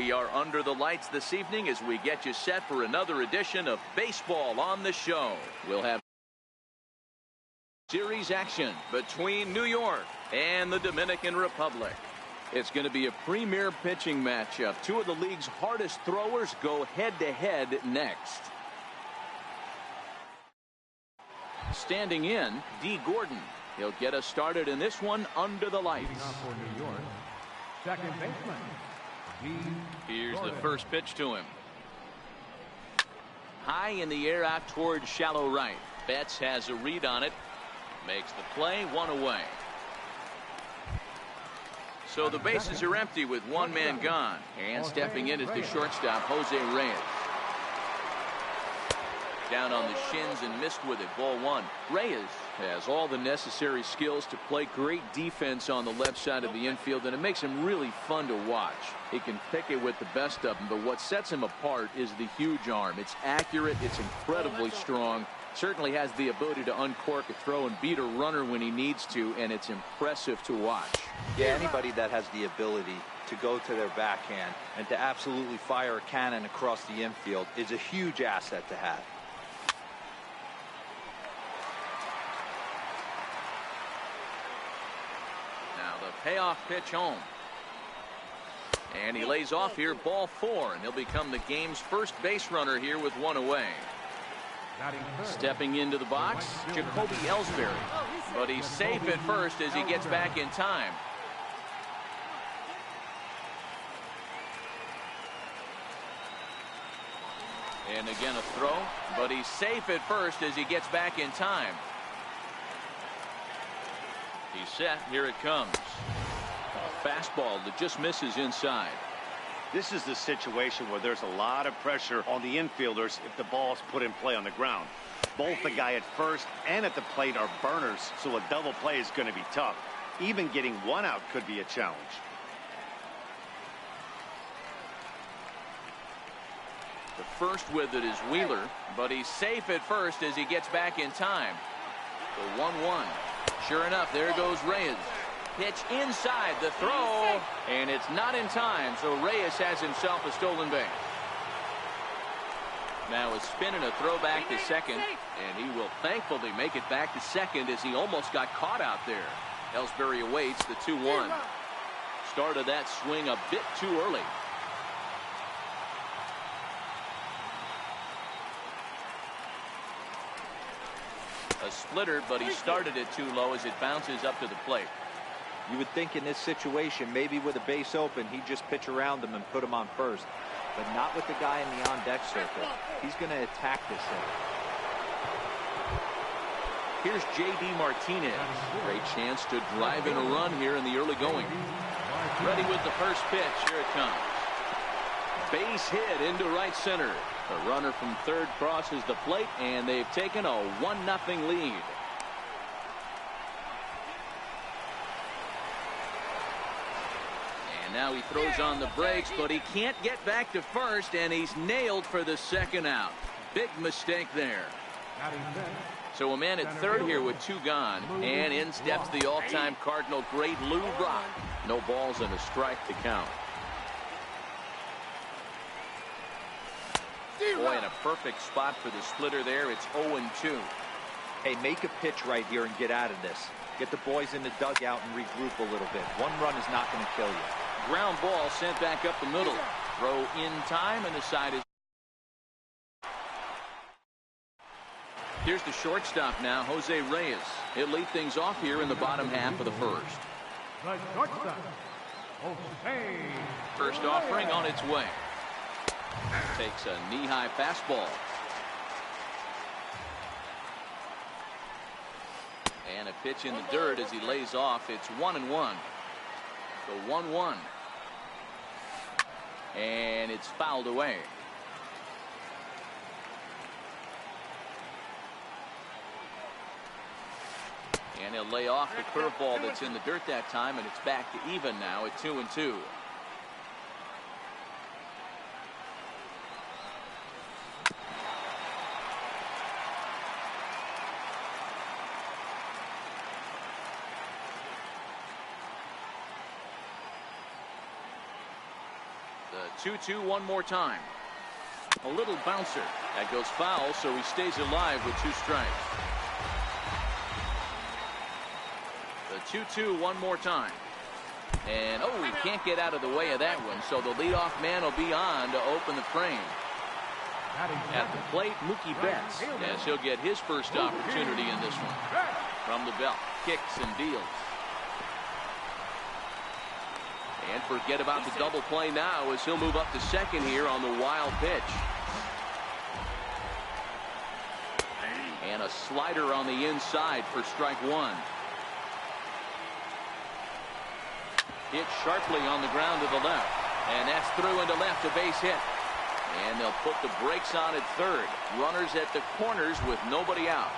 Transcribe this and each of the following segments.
We are under the lights this evening as we get you set for another edition of Baseball on the Show. We'll have series action between New York and the Dominican Republic. It's going to be a premier pitching matchup. Two of the league's hardest throwers go head-to-head next. Standing in, D. Gordon. He'll get us started in this one under the lights. For New York, second baseman, D. Here's Gordon. the first pitch to him. High in the air out towards shallow right. Betts has a read on it. Makes the play, one away. So the bases are empty with one man gone. And stepping in is the shortstop, Jose Reyes. Down on the shins and missed with it. Ball one. Reyes has all the necessary skills to play great defense on the left side of the infield, and it makes him really fun to watch. He can pick it with the best of them, but what sets him apart is the huge arm. It's accurate. It's incredibly strong. Certainly has the ability to uncork a throw and beat a runner when he needs to, and it's impressive to watch. Yeah, anybody that has the ability to go to their backhand and to absolutely fire a cannon across the infield is a huge asset to have. Now the payoff pitch home. And he lays off here, ball four, and he'll become the game's first base runner here with one away. Stepping into the box, Jacoby Ellsbury. But he's safe at first as he gets back in time. And again a throw, but he's safe at first as he gets back in time. He's set, here it comes. A fastball that just misses inside. This is the situation where there's a lot of pressure on the infielders if the ball's put in play on the ground. Both the guy at first and at the plate are burners, so a double play is going to be tough. Even getting one out could be a challenge. The first with it is Wheeler, but he's safe at first as he gets back in time. The 1-1. Sure enough, there goes Reyes. Pitch inside, the throw, and it's not in time, so Reyes has himself a stolen base. Now a spin and a throw back to second, and he will thankfully make it back to second as he almost got caught out there. Ellsbury awaits the 2-1. Started that swing a bit too early. A splitter, but he started it too low as it bounces up to the plate. You would think in this situation, maybe with a base open, he'd just pitch around him and put him on first. But not with the guy in the on-deck circle. He's going to attack this hitter. Here's J.D. Martinez. Great chance to drive in a run here in the early going. Ready with the first pitch. Here it comes. Base hit into right center. The runner from third crosses the plate, and they've taken a 1-0 lead. And now he throws on the brakes, but he can't get back to first, and he's nailed for the second out. Big mistake there. So a man at third here with two gone, and in steps the all-time Cardinal great Lou Brock. No balls and a strike to count. Boy, in a perfect spot for the splitter there. It's 0-2. Hey, make a pitch right here and get out of this. Get the boys in the dugout and regroup a little bit. One run is not going to kill you. Ground ball sent back up the middle. Throw in time, and the side is. Here's the shortstop now, Jose Reyes. He'll lead things off here in the bottom half of the first. The shortstop, Jose First offering on its way. Takes a knee-high fastball. And a pitch in the dirt as he lays off. It's 1-1. The 1-1. And it's fouled away. And he'll lay off the curveball that's in the dirt that time, and it's back to even now at 2-2. 2-2 one more time. A little bouncer. That goes foul, so he stays alive with 2 strikes. The 2-2 one more time. And, oh, he can't get out of the way of that one, so the leadoff man will be on to open the frame. At the plate, Mookie Betts, as he'll get his first opportunity in this one. From the belt, kicks and deals. And forget about the double play now as he'll move up to second here on the wild pitch. And a slider on the inside for strike 1. Hit sharply on the ground to the left. And that's through into left, a base hit. And they'll put the brakes on at third. Runners at the corners with nobody out.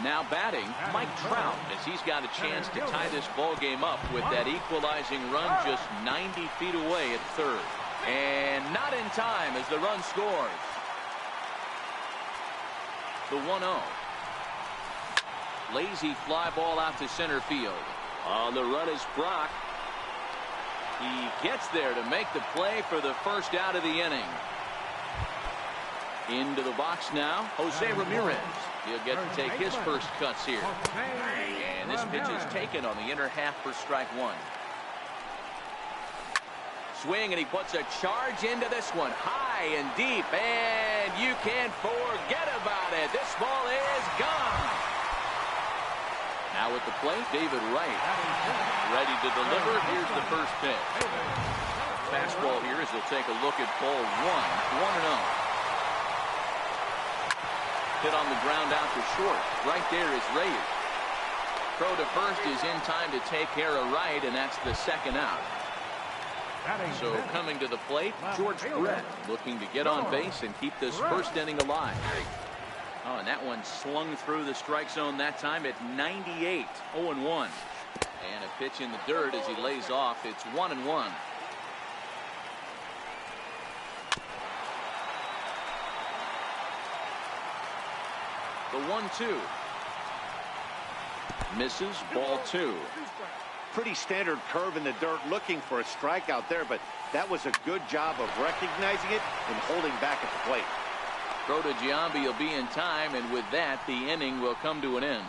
Now batting, Mike Trout, as he's got a chance to tie this ball game up with that equalizing run just 90 feet away at third. And not in time as the run scores. The 1-0. Lazy fly ball out to center field. On the run is Brock. He gets there to make the play for the first out of the inning. Into the box now, Jose Ramirez. He'll get to take his first cuts here. And this pitch is taken on the inner half for strike 1. Swing, and he puts a charge into this one. High and deep, and you can't forget about it. This ball is gone. Now at the plate, David Wright. Ready to deliver. Here's the first pitch. Fastball here as he'll take a look at ball 1. 1-0. Hit on the ground out to short. Right there is Reyes. Throw to first is in time to take care of Wright, and that's the second out. So coming to the plate, George Brett looking to get on base and keep this first inning alive. Oh, and that one slung through the strike zone that time at 98. 0-1. And a pitch in the dirt as he lays off. It's 1-1. The 1-2. Misses, ball 2. Pretty standard curve in the dirt, looking for a strikeout there, but that was a good job of recognizing it and holding back at the plate. Throw to Giambi will be in time, and with that, the inning will come to an end.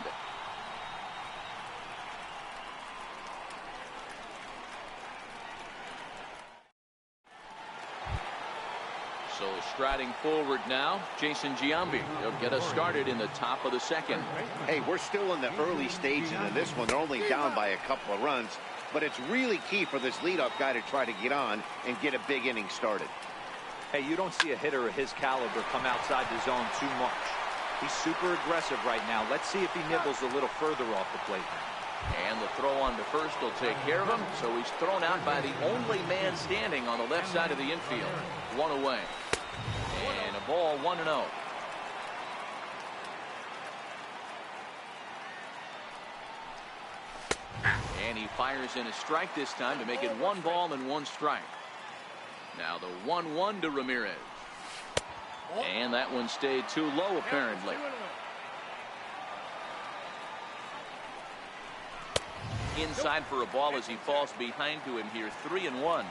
So striding forward now, Jason Giambi. He'll get us started in the top of the second. Hey, we're still in the early stages of this one. They're only down by a couple of runs, but it's really key for this leadoff guy to try to get on and get a big inning started. Hey, you don't see a hitter of his caliber come outside the zone too much. He's super aggressive right now. Let's see if he nibbles a little further off the plate. And the throw on to first will take care of him. So he's thrown out by the only man standing on the left side of the infield. 1 away. And a ball, 1-0. And he fires in a strike this time to make it 1 ball and 1 strike. Now the 1-1 to Ramirez. And that one stayed too low apparently. Inside for a ball as he falls behind to him here. 3-1.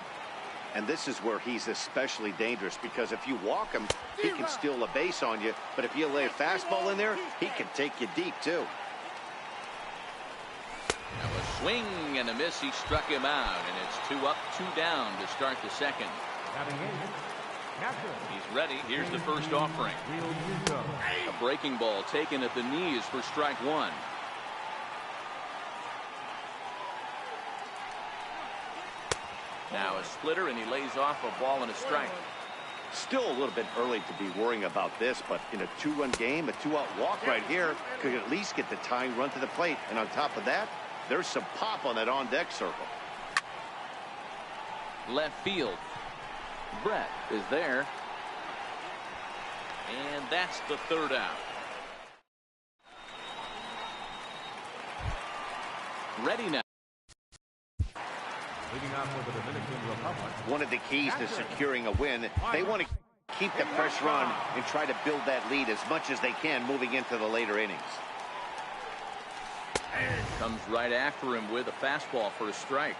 And this is where he's especially dangerous, because if you walk him, he can steal a base on you. But if you lay a fastball in there, he can take you deep too. Now a swing and a miss. He struck him out, and it's 2 up, 2 down to start the second. He's ready. Here's the first offering. A breaking ball taken at the knees for strike 1. Now a splitter, and he lays off a ball and a strike. Still a little bit early to be worrying about this, but in a 2-run game, a 2-out walk right here could at least get the tying run to the plate. And on top of that, there's some pop on that on-deck circle. Left field. Brett is there. And that's the 3rd out. Ready now. One of the keys to securing a win, they want to keep the pressure on and try to build that lead as much as they can moving into the later innings. Comes right after him with a fastball for a strike.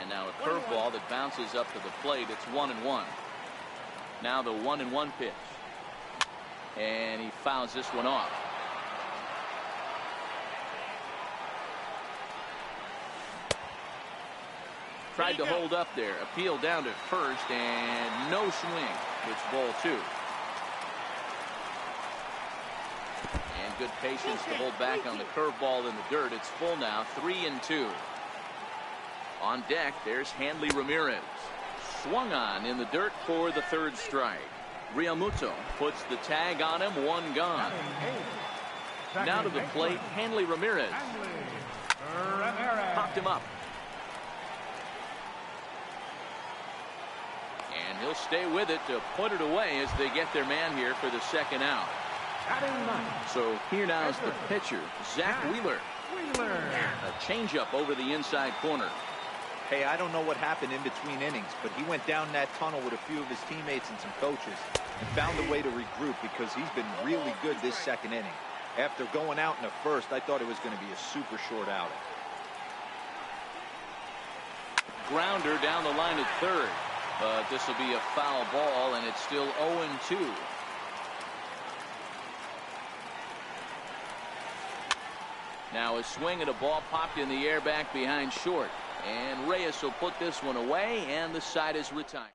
And now a curveball that bounces up to the plate. It's 1-1. Now the 1-1 pitch. And he fouls this one off. Tried to hold up there. Appeal down to first and no swing. It's ball 2. And good patience to hold back on the curveball in the dirt. It's full now. 3-2. On deck, there's Hanley Ramirez. Swung on in the dirt for the 3rd strike. Realmuto puts the tag on him. 1 gone. Now to the plate, Hanley Ramirez. Popped him up. And he'll stay with it to put it away as they get their man here for the 2nd out. So here now is the pitcher, Zach Wheeler. A changeup over the inside corner. Hey, I don't know what happened in between innings, but he went down that tunnel with a few of his teammates and some coaches and found a way to regroup because he's been really good this 2nd inning. After going out in the 1st, I thought it was going to be a super short outing. Grounder down the line at 3rd. But this will be a foul ball, and it's still 0-2. Now a swing at a ball popped in the air back behind short. And Reyes will put this one away, and the side is retired.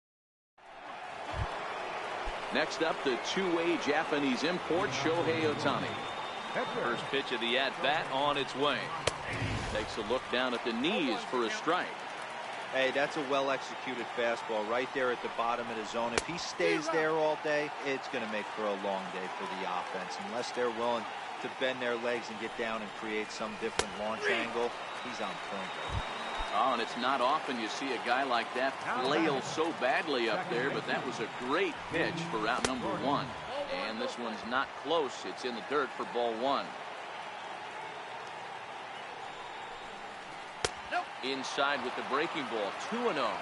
Next up, the two-way Japanese import, Shohei Ohtani. First pitch of the at-bat on its way. Takes a look down at the knees for a strike. Hey, that's a well-executed fastball right there at the bottom of the zone. If he stays there all day, it's going to make for a long day for the offense. Unless they're willing to bend their legs and get down and create some different launch angle, he's on point. Oh, and it's not often you see a guy like that flail so badly up there, but that was a great pitch for out number 1. And this one's not close. It's in the dirt for ball 1. Inside with the breaking ball. 2-0. Now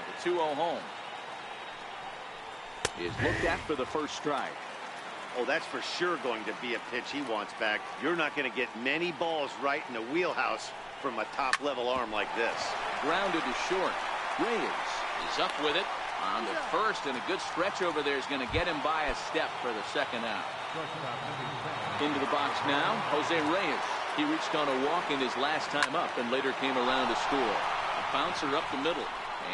the 2-0 home is looked at for the first strike. Oh, that's for sure going to be a pitch he wants back. You're not going to get many balls right in the wheelhouse from a top-level arm like this. Grounded to short. Reyes is up with it on the first, and a good stretch over there is going to get him by a step for the 2nd out. Into the box now, Jose Reyes. He reached on a walk in his last time up and later came around to score. A bouncer up the middle.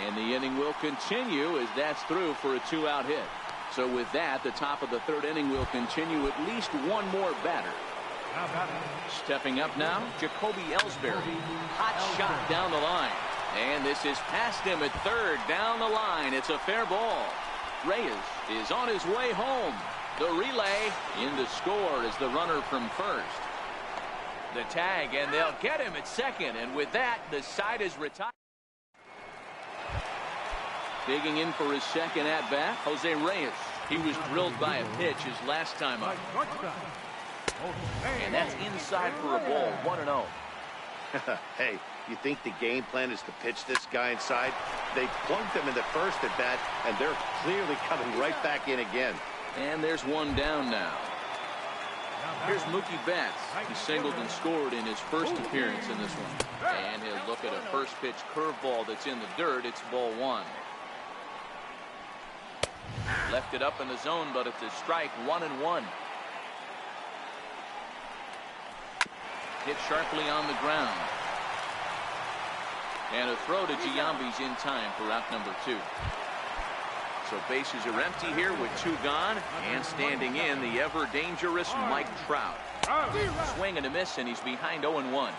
And the inning will continue as that's through for a 2-out hit. So with that, the top of the 3rd inning will continue at least one more batter. Stepping up now, Jacoby Ellsbury. Hot shot down the line. And this is past him at 3rd down the line. It's a fair ball. Reyes is on his way home. The relay in to score is the runner from 1st. The tag, and they'll get him at 2nd. And with that, the side is retired. Digging in for his 2nd at-bat, Jose Reyes. He was drilled by a pitch his last time up. And that's inside for a ball. 1-0. Hey, you think the game plan is to pitch this guy inside? They plunked him in the 1st at bat, and they're clearly coming right back in again. And there's one down now. Here's Mookie Betts. He singled and scored in his first appearance in this one. And he'll look at a first pitch curveball that's in the dirt. It's ball 1. Left it up in the zone, but it's a strike. 1-1. Hit sharply on the ground. And a throw to Giambi's in time for out number 2. So bases are empty here with 2 gone, and standing in the ever dangerous Mike Trout. Swing and a miss, and he's behind 0-1.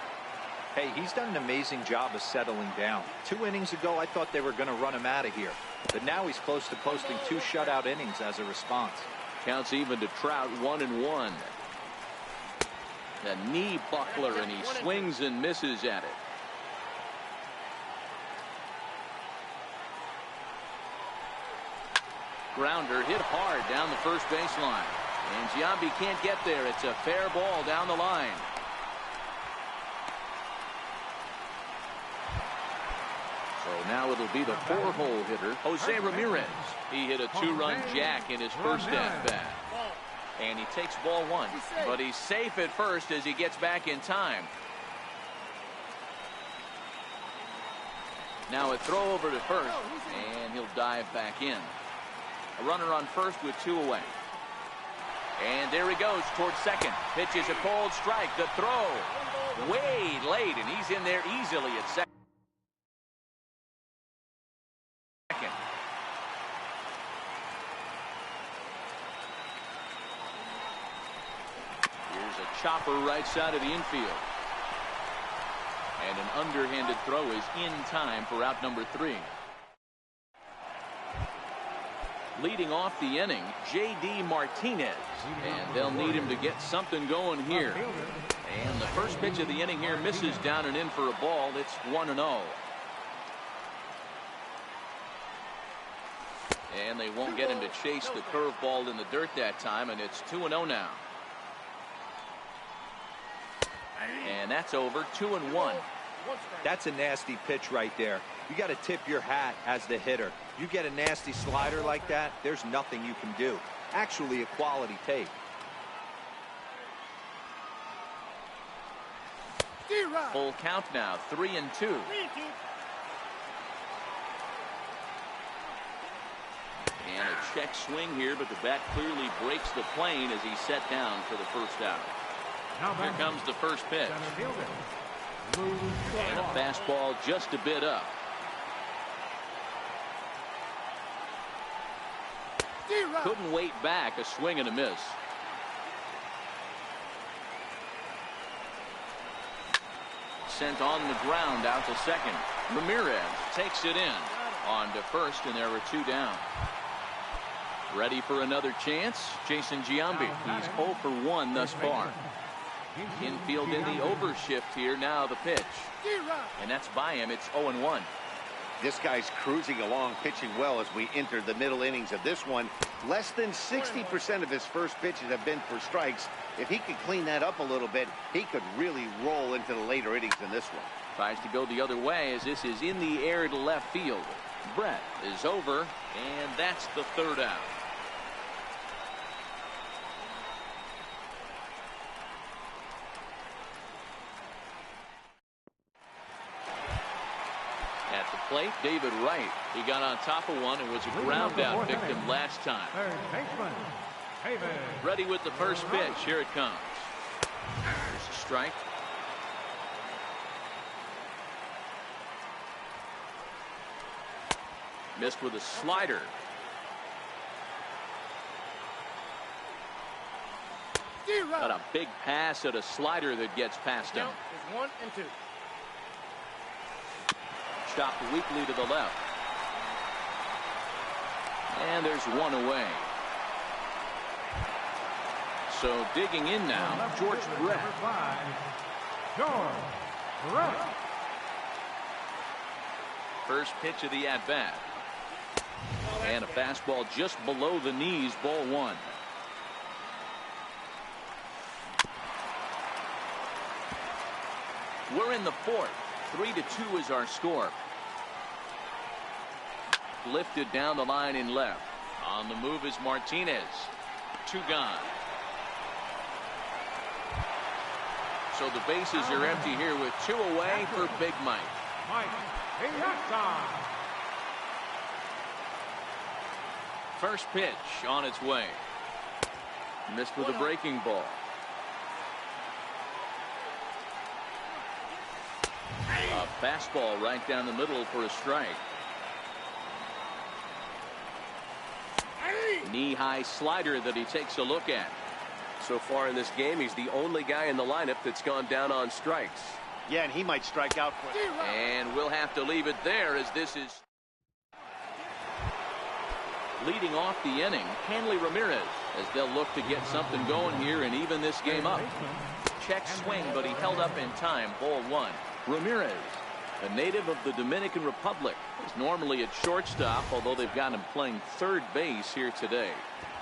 Hey, he's done an amazing job of settling down. 2 innings ago, I thought they were going to run him out of here, but now he's close to posting 2 shutout innings as a response. Counts even to Trout. 1-1. A knee buckler, and he swings and misses at it. Grounder hit hard down the first baseline. And Giambi can't get there. It's a fair ball down the line. So now it'll be the 4-hole hitter, Jose Ramirez. He hit a 2-run jack in his first at-bat. And he takes ball 1. But he's safe at first as he gets back in time. Now a throw over to first, and he'll dive back in. A runner on first with 2 away. And there he goes towards second. Pitches a cold strike. The throw way late, and he's in there easily at second. Here's a chopper right side of the infield. And an underhanded throw is in time for out number 3. Leading off the inning, J.D. Martinez. And they'll need him to get something going here. And the first pitch of the inning here misses down and in for a ball. It's 1-0. And they won't get him to chase the curveball in the dirt that time, and it's 2-0 now. And that's over. 2-1. That's a nasty pitch right there. You got to tip your hat as the hitter. You get a nasty slider like that, there's nothing you can do. Actually, a quality take. Full count now, 3-2. And a check swing here, but the bat clearly breaks the plane as he's set down for the first out. Here comes the first pitch. And a fastball just a bit up. Couldn't wait back. A swing and a miss. Sent on the ground out to second. Ramirez takes it in. On to first, and there were 2 down. Ready for another chance? Jason Giambi. He's 0 for 1 thus far. Infield in the overshift here. Now the pitch. And that's by him. It's 0-1. This guy's cruising along, pitching well as we enter the middle innings of this one. Less than 60% of his first pitches have been for strikes. If he could clean that up a little bit, he could really roll into the later innings in this one. Tries to go the other way as this is in the air to left field. Brett is over, and that's the 3rd out. At the plate, David Wright. He got on top of one and was a ground out victim last time. Ready with the first pitch. Here it comes. There's a strike. Missed with a slider. Got a big pass at a slider that gets past him. 1-2. Chopped weakly to the left. And there's 1 away. So digging in now, George Brett. First pitch of the at-bat. And a fastball just below the knees, ball 1. We're in the 4th. 3-2 is our score. Lifted down the line in left. On the move is Martinez. 2 gone. So the bases are empty here with 2 away for Big Mike. First pitch on its way. Missed with a breaking ball. A fastball right down the middle for a strike. Knee-high slider that he takes a look at. So far in this game, he's the only guy in the lineup that's gone down on strikes. Yeah, and he might strike out quick. And we'll have to leave it there as this is leading off the inning. Hanley Ramirez as they'll look to get something going here and even this game up. Check swing, but he held up in time. Ball 1. Ramirez, a native of the Dominican Republic, is normally at shortstop, although they've got him playing third base here today.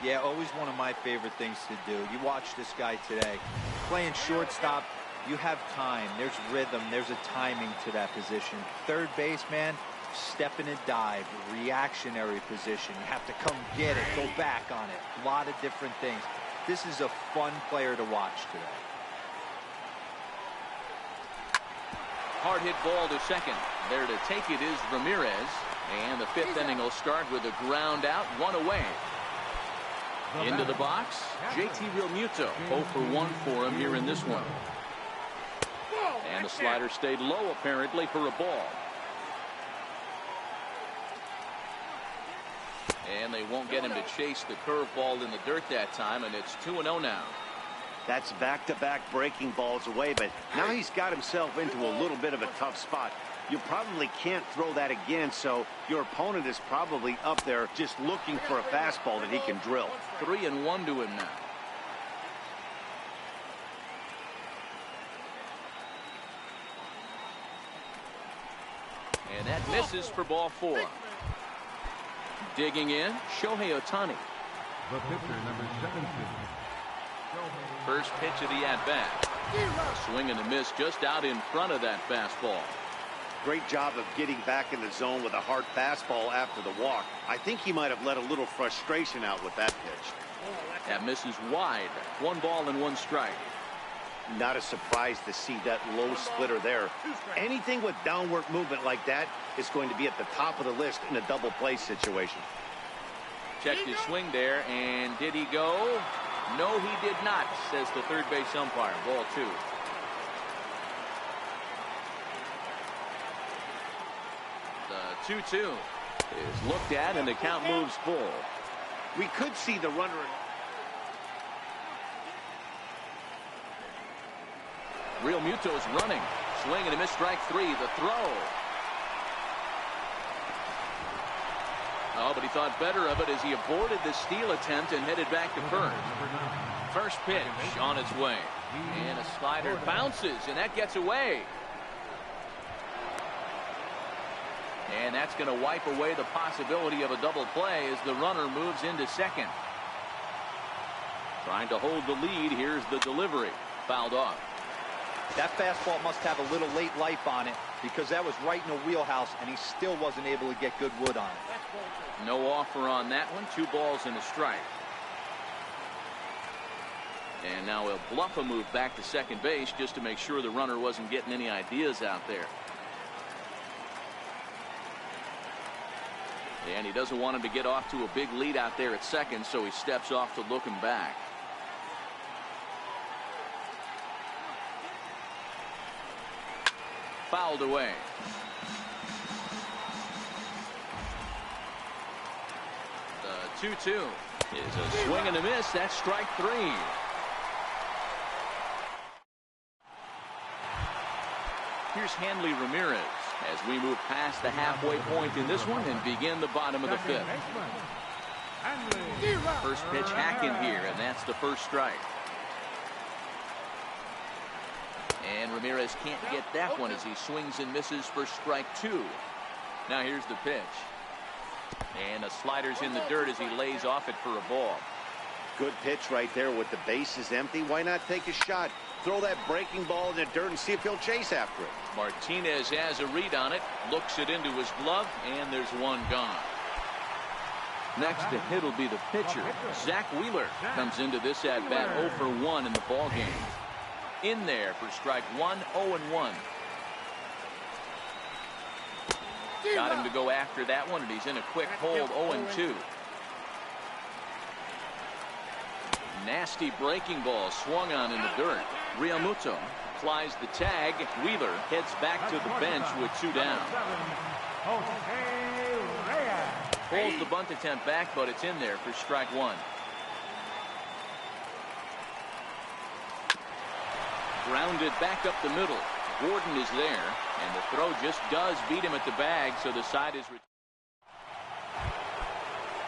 Yeah, always one of my favorite things to do. You watch this guy today. Playing shortstop, you have time. There's rhythm. There's a timing to that position. Third base, man, step in and dive. Reactionary position. You have to come get it. Go back on it. A lot of different things. This is a fun player to watch today. hard hit ball to second. There to take it is Ramirez. And the fifth inning will start with a ground out, one away. Into the box, JT Realmuto. 0 for 1 for him here in this one. And the slider stayed low apparently for a ball. And they won't get him to chase the curveball in the dirt that time, and it's 2-0 now. That's back-to-back breaking balls away, but now he's got himself into a little bit of a tough spot. You probably can't throw that again, so your opponent is probably up there just looking for a fastball that he can drill. 3-1 to him now. And that misses for ball 4. Digging in, Shohei Ohtani. The pitcher, number 17. First pitch of the at-bat. Swing and a miss just out in front of that fastball. Great job of getting back in the zone with a hard fastball after the walk. I think he might have let a little frustration out with that pitch. That misses wide. 1 ball and 1 strike. Not a surprise to see that low splitter there. Anything with downward movement like that is going to be at the top of the list in a double play situation. Checked his swing there, and did he go? No, he did not, says the third base umpire. Ball 2. The 2-2 is looked at, and the count moves full. We could see the runner. Realmuto's running. Swing and a miss, strike 3. The throw. Oh, but he thought better of it as he aborted the steal attempt and headed back to first. First pitch on its way. And a slider bounces, and that gets away. And that's going to wipe away the possibility of a double play as the runner moves into second. Trying to hold the lead. Here's the delivery. Fouled off. That fastball must have a little late life on it because that was right in the wheelhouse, and he still wasn't able to get good wood on it. No offer on that one. 2 balls and a strike. And now he'll bluff a move back to second base just to make sure the runner wasn't getting any ideas out there. And he doesn't want him to get off to a big lead out there at second, so he steps off to look him back. Fouled away. The 2-2 is a swing and a miss. That's strike 3. Here's Hanley Ramirez as we move past the halfway point in this one and begin the bottom of the 5th. First pitch hacking here, and that's the first strike. And Ramirez can't get that one as he swings and misses for strike 2. Now here's the pitch. And the slider's in the dirt as he lays off it for a ball. Good pitch right there with the bases empty. Why not take a shot? Throw that breaking ball in the dirt and see if he'll chase after it. Martinez has a read on it, looks it into his glove, and there's one gone. Next to hit will be the pitcher. Zach Wheeler comes into this at-bat 0 for 1 in the ball game. In there for strike 1, 0-1. Got him to go after that one, and he's in a quick hold, 0-2. Nasty breaking ball swung on in the dirt. Realmuto applies the tag. Wheeler heads back to the bench with 2 down. Pulls the bunt attempt back, but it's in there for strike 1. Grounded back up the middle. Gordon is there, and the throw just does beat him at the bag, so the side is.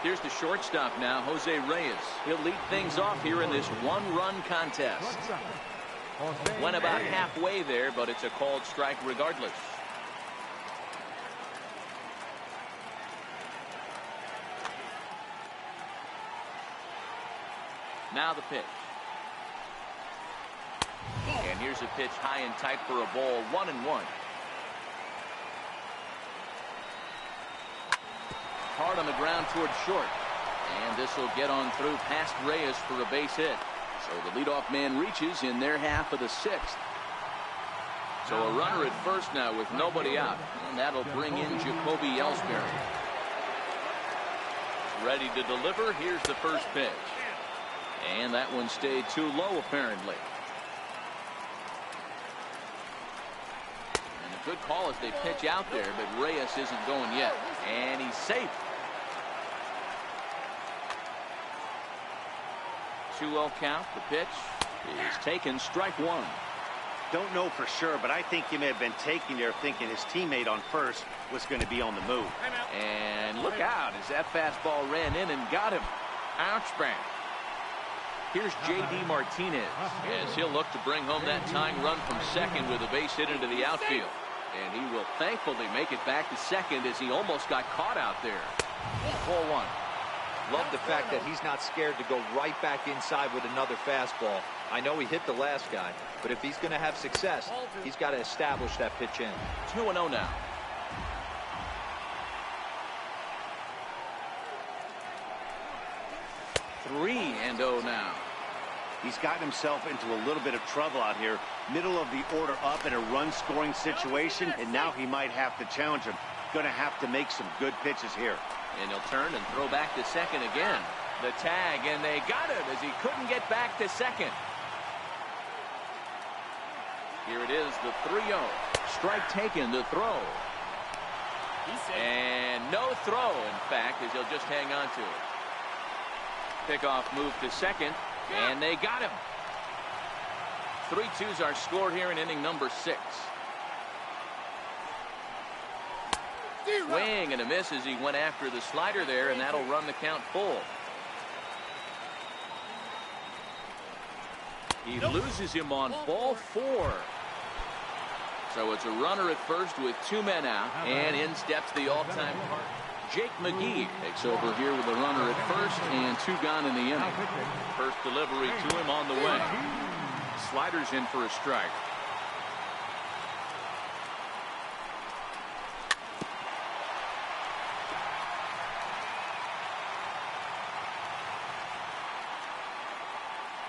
Here's the shortstop now, Jose Reyes. He'll lead things off here in this 1-run contest. Went about halfway there, but it's a called strike regardless. Now the pitch. And here's a pitch high and tight for a ball, 1-1. Hard on the ground towards short. And this will get on through past Reyes for a base hit. So the leadoff man reaches in their half of the 6th. So a runner at first now with nobody out. And that'll bring in Jacoby Ellsbury. Ready to deliver. Here's the first pitch. And that one stayed too low apparently. And a good call as they pitch out there, but Reyes isn't going yet. And he's safe. 2-0 count. The pitch is taken, strike one. Don't know for sure, but I think he may have been taking there thinking his teammate on first was going to be on the move. And look out as that fastball ran in and got him. Ouch bang. Here's J.D. Martinez as he'll look to bring home that tying run from second with a base hit into the outfield. And he will thankfully make it back to second as he almost got caught out there. 4-1. Love the fact that he's not scared to go right back inside with another fastball. I know he hit the last guy, but if he's going to have success, he's got to establish that pitch in. 2-0 now. Three and 0 now. He's gotten himself into a little bit of trouble out here. Middle of the order up in a run-scoring situation, and now he might have to challenge him. Going to have to make some good pitches here. And he'll turn and throw back to second again. The tag, and they got him as he couldn't get back to second. Here it is, the 3-0. Strike taken, the throw. And no throw, in fact, as he'll just hang on to it. Pickoff move to second, and they got him. 3-2's our score here in inning number 6. Swing and a miss as he went after the slider there, and that'll run the count full. He loses him on ball 4. So it's a runner at first with 2 men out, and in steps the all-time Jake McGee. Takes over here with a runner at first and 2 gone in the inning. First delivery to him on the way. Sliders in for a strike.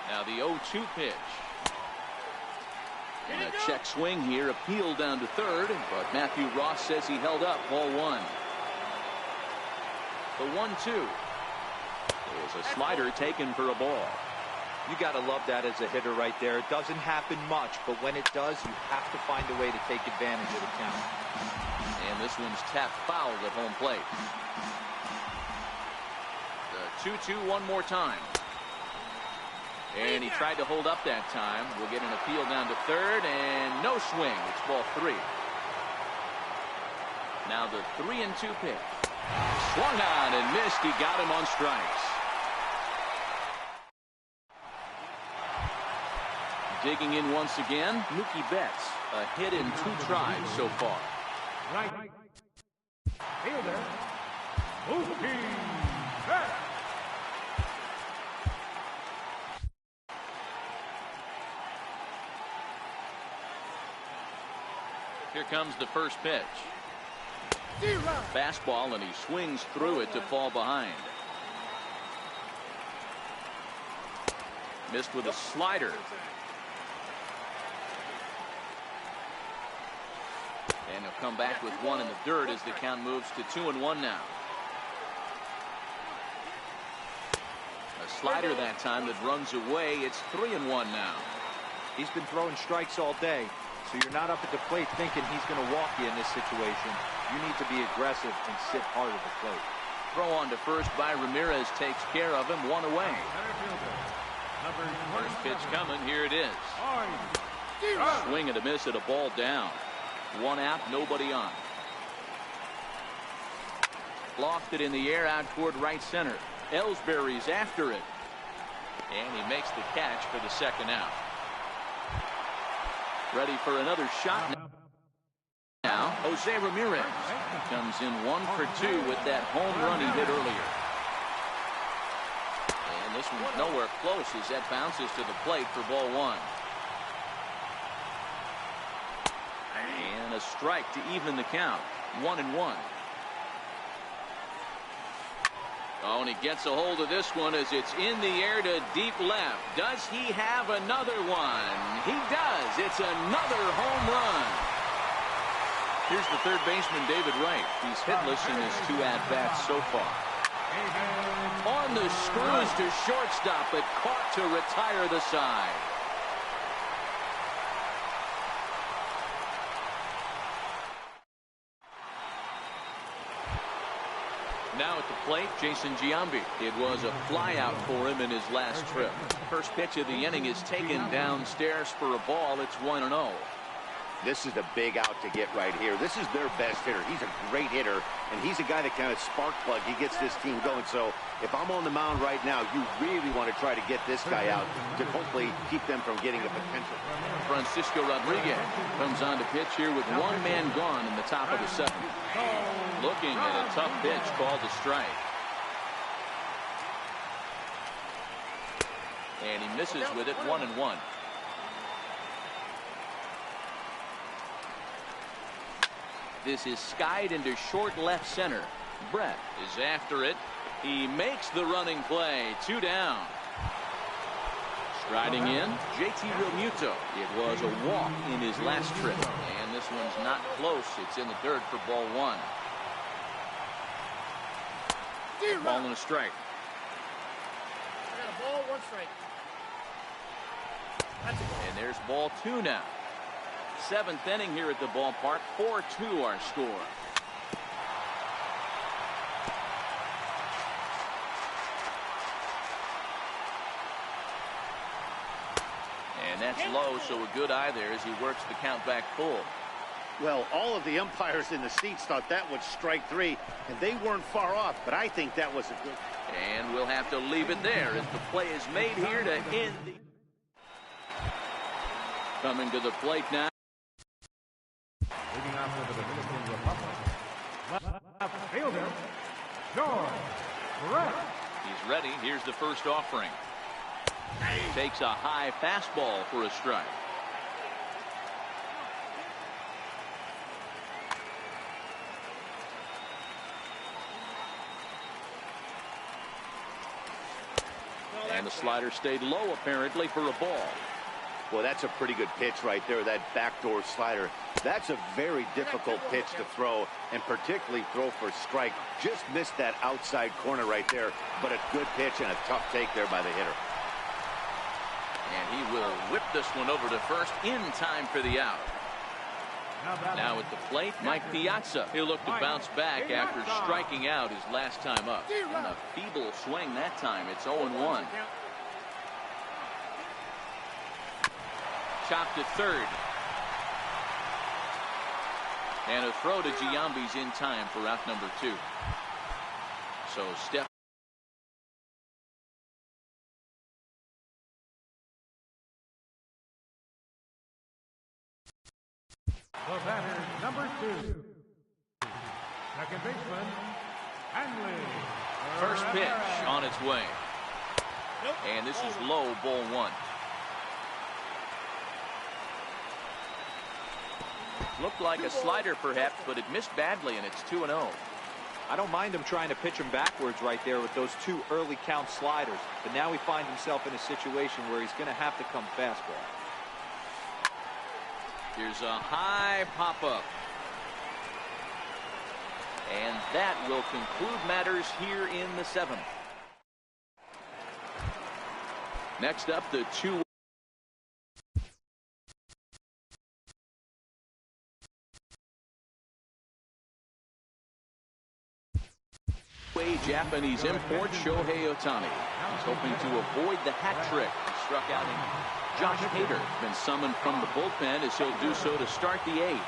Now the 0-2 pitch. And a check swing here, appealed down to third, but Matthew Ross says he held up. Ball 1. The 1-2 is a slider taken for a ball. You got to love that as a hitter right there. It doesn't happen much, but when it does, you have to find a way to take advantage of the count. And this one's tapped foul at home plate. The 2-2 one more time. And he tried to hold up that time. We'll get an appeal down to third, and no swing. It's ball 3. Now the 3-2 pitch. Swung on and missed. He got him on strikes. Digging in once again, Mookie Betts. A hit in 2 tries so far. Right fielder, Mookie Betts. Here comes the first pitch. Fastball, and he swings through it to fall behind. Missed with a slider. And he'll come back with 1 in the dirt as the count moves to 2-1 now. A slider that time that runs away. It's 3-1 now. He's been throwing strikes all day, so you're not up at the plate thinking he's going to walk you in this situation. You need to be aggressive and sit hard at the plate. Throw on to first by Ramirez takes care of him. 1 away. First pitch coming. Here it is. Swing and a miss at a ball down. 1 out, nobody on. Lofted in the air out toward right center. Ellsbury's after it. And he makes the catch for the 2nd out. Ready for another shot now. Jose Ramirez comes in 1 for 2 with that home run he hit earlier. And this one's nowhere close as that bounces to the plate for ball 1. And a strike to even the count. 1-1. Oh, and he gets a hold of this one as it's in the air to deep left. Does he have another one? He does. It's another home run. Here's the third baseman, David Wright. He's hitless in his 2 at-bats so far. On the screws to shortstop, but caught to retire the side. Now at the plate, Jason Giambi. It was a flyout for him in his last trip. First pitch of the inning is taken downstairs for a ball. It's 1-0. This is a big out to get right here. This is their best hitter. He's a great hitter, and he's a guy that kind of spark plug. He gets this team going. So if I'm on the mound right now, you really want to try to get this guy out to hopefully keep them from getting the potential. Francisco Rodriguez comes on to pitch here with 1 man gone in the top of the 7th. Looking at a tough pitch called a strike. And he misses with it, 1-1. This is skied into short left center. Brett is after it. He makes the running play. 2 down. Striding in, JT Realmuto. It was a walk in his last trip. And this one's not close. It's in the dirt for ball 1. Ball and a strike. I got a ball, 1 strike. And there's ball 2 now. 7th inning here at the ballpark. 4-2 our score. And that's low, so a good eye there as he works the count back full. Well, all of the umpires in the seats thought that was strike 3, and they weren't far off, but I think that was a good. And we'll have to leave it there as the play is made here to end the. Coming to the plate now. Leading off for the Dominican Republic, left fielder, George Brett. He's ready. Here's the first offering. Takes a high fastball for a strike. And the slider stayed low apparently for a ball. Well, that's a pretty good pitch right there, that backdoor slider. That's a very difficult pitch to throw, and particularly throw for strike. Just missed that outside corner right there, but a good pitch and a tough take there by the hitter. And he will whip this one over to first in time for the out. Now at the plate, Mike Piazza. He'll look to bounce back after striking out his last time up. And a feeble swing that time. It's 0-1. Chopped to third. And a throw to Giambi's in time for out number 2. So step. The batter, number 2. Second baseman, Hanley. First pitch on its way. And this is low, ball 1. Looked like a slider perhaps, but it missed badly, and it's 2-0. I don't mind him trying to pitch him backwards right there with those 2 early count sliders. But now he finds himself in a situation where he's going to have to come fastball. Here's a high pop-up. And that will conclude matters here in the 7th. Next up, the 2. Japanese import Shohei Ohtani. He's hoping to avoid the hat trick. He struck out in Josh Hader. Been summoned from the bullpen as he'll do so to start the 8th.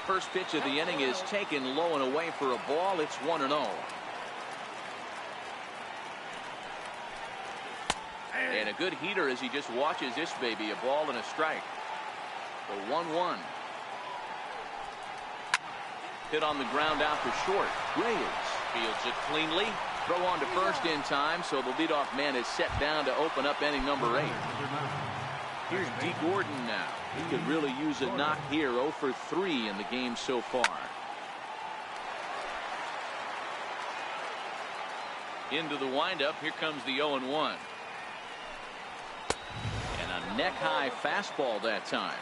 First pitch of the inning is taken low and away for a ball. It's 1-0. And a good heater as he just watches this baby. A ball and a strike. The 1-1. Hit on the ground out to short. Reyes fields it cleanly. Throw on to first in time, so the leadoff man is set down to open up inning number 8. Here's D. Gordon now. He could really use a knock here. 0 for 3 in the game so far. Into the windup. Here comes the 0-1. And a neck-high fastball that time.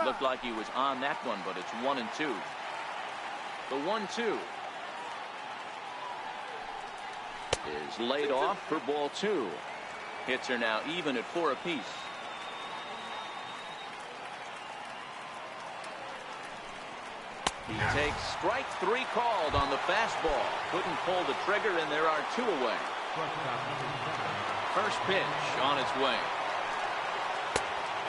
Looked like he was on that one, but it's 1-2. The 1-2 is laid off for ball 2. Hits are now even at 4 apiece. He takes strike 3 called on the fastball. Couldn't pull the trigger, and there are 2 away. First pitch on its way.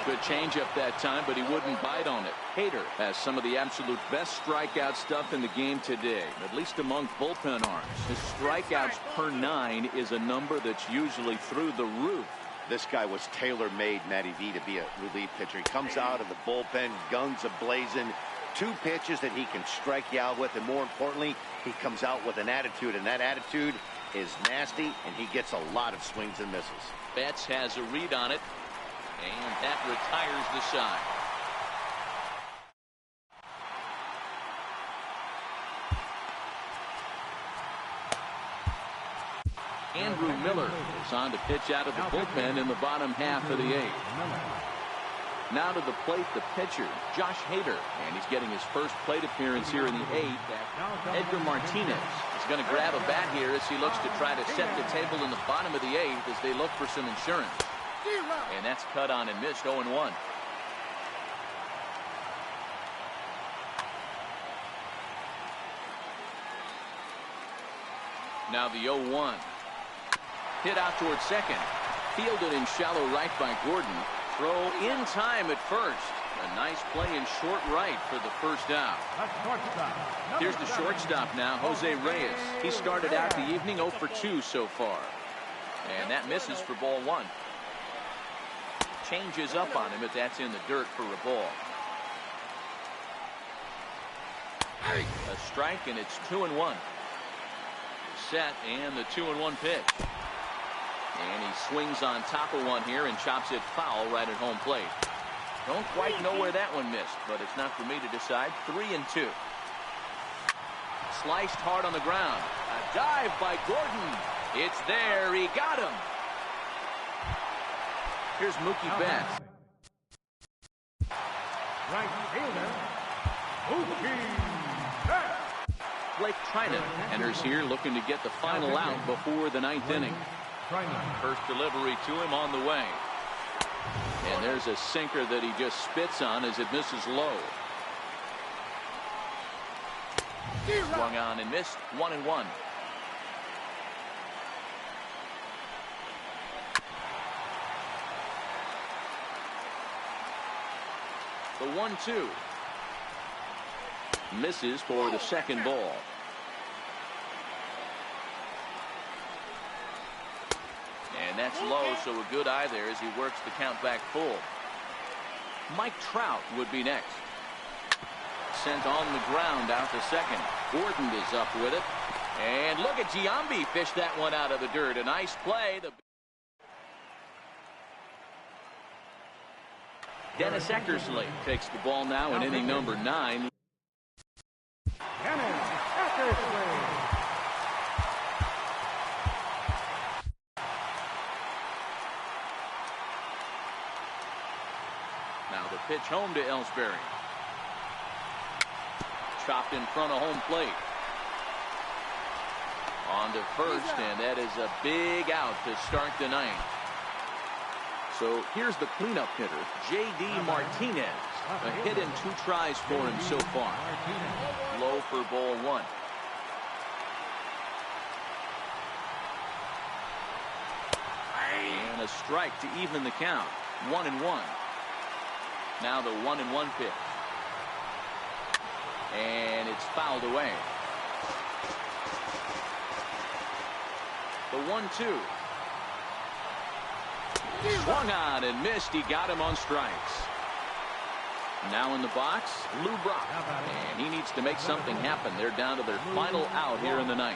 Good changeup that time, but he wouldn't bite on it. Hader has some of the absolute best strikeout stuff in the game today, at least among bullpen arms. His strikeouts per 9 is a number that's usually through the roof. This guy was tailor-made, Matty V, to be a relief pitcher. He comes out of the bullpen, guns a-blazing, 2 pitches that he can strike you out with, and more importantly, he comes out with an attitude, and that attitude is nasty, and he gets a lot of swings and misses. Betts has a read on it, and that retires the side. Andrew Miller is on to pitch out of the bullpen in the bottom half of the 8th. Now to the plate, the pitcher, Josh Hader, and he's getting his first plate appearance here in the 8th. Edgar Martinez is going to grab a bat here as he looks to try to set the table in the bottom of the 8th as they look for some insurance. And that's cut on and missed. 0-1. Now the 0-1. Hit out towards second. Fielded in shallow right by Gordon. Throw in time at first. A nice play in short right for the first out. Here's the shortstop now, Jose Reyes. He started out the evening 0 for 2 so far. And that misses for ball 1. Changes up on him, but that's in the dirt for a ball. A strike, and it's 2-1. Set, and the 2-1 pitch. And he swings on top of one here and chops it foul right at home plate. Don't quite know where that one missed, but it's not for me to decide. 3-2. Sliced hard on the ground. A dive by Gordon. It's there. He got him. Here's Mookie Betts. Right fielder, Mookie Betts. Blake Trinan enters here looking to get the final out before the 9th inning. First delivery to him on the way. And there's a sinker that he just spits on as it misses low. Swung on and missed. 1-1. The 1-2 misses for the second ball. And that's low, so a good eye there as he works the count back full. Mike Trout would be next. Sent on the ground out to second. Gordon is up with it. And look at Giambi fish that one out of the dirt. A nice play. Dennis Eckersley takes the ball now in inning number 9. Dennis Eckersley. Now the pitch home to Ellsbury. Chopped in front of home plate. On to first, and that is a big out to start the 9th. So here's the cleanup hitter, J.D. Martinez. A hit and 2 tries for him so far. Low for ball 1. And a strike to even the count. 1-1. Now the 1-1 pitch. And it's fouled away. The 1-2. Swung on and missed. He got him on strikes. Now in the box, Lou Brock. And he needs to make something happen. They're down to their final out here in the 9th.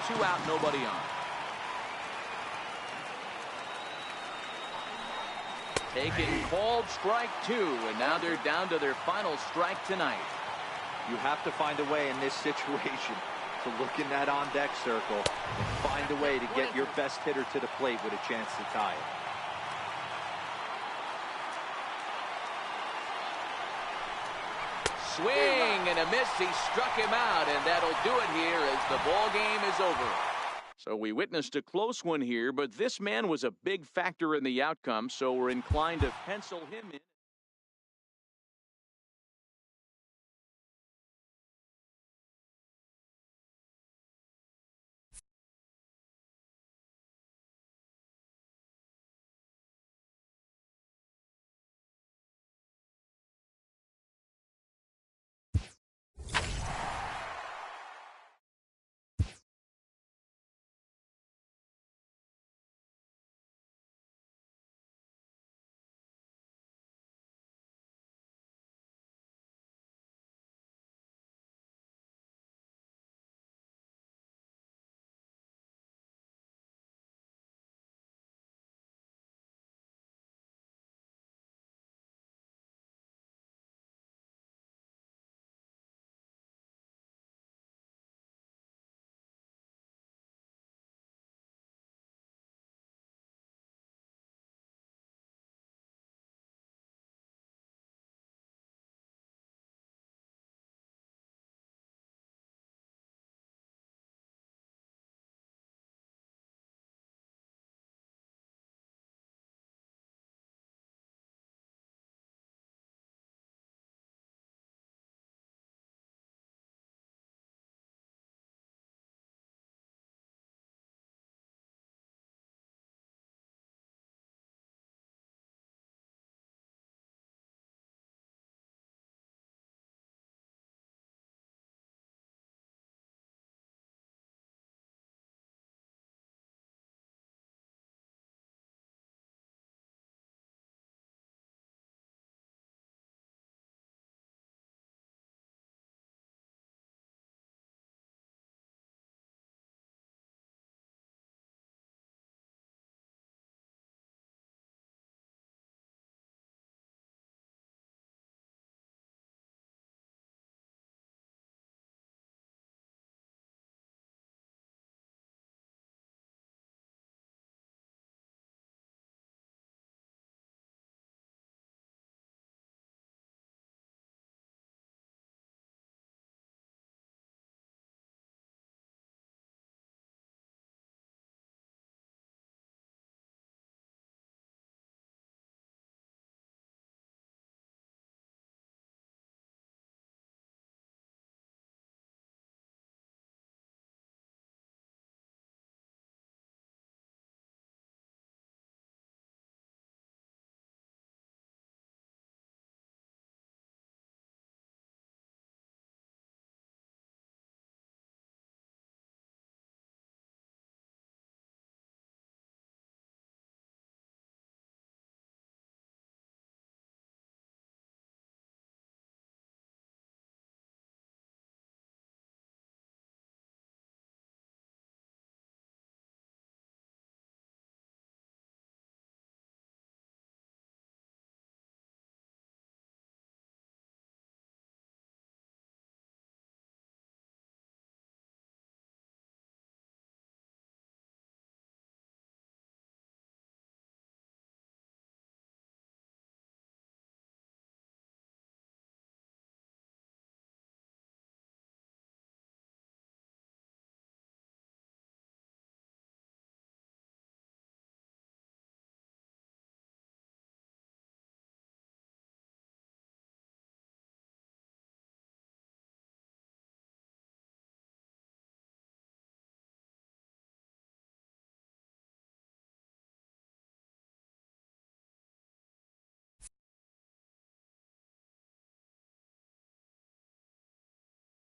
2 out, nobody on. Taken, called strike 2, and now they're down to their final strike tonight. You have to find a way in this situation to look in that on-deck circle and find a way to get your best hitter to the plate with a chance to tie it. Swing and a miss. He struck him out, and that'll do it here as the ball game is over. So we witnessed a close one here, but this man was a big factor in the outcome, so we're inclined to pencil him in.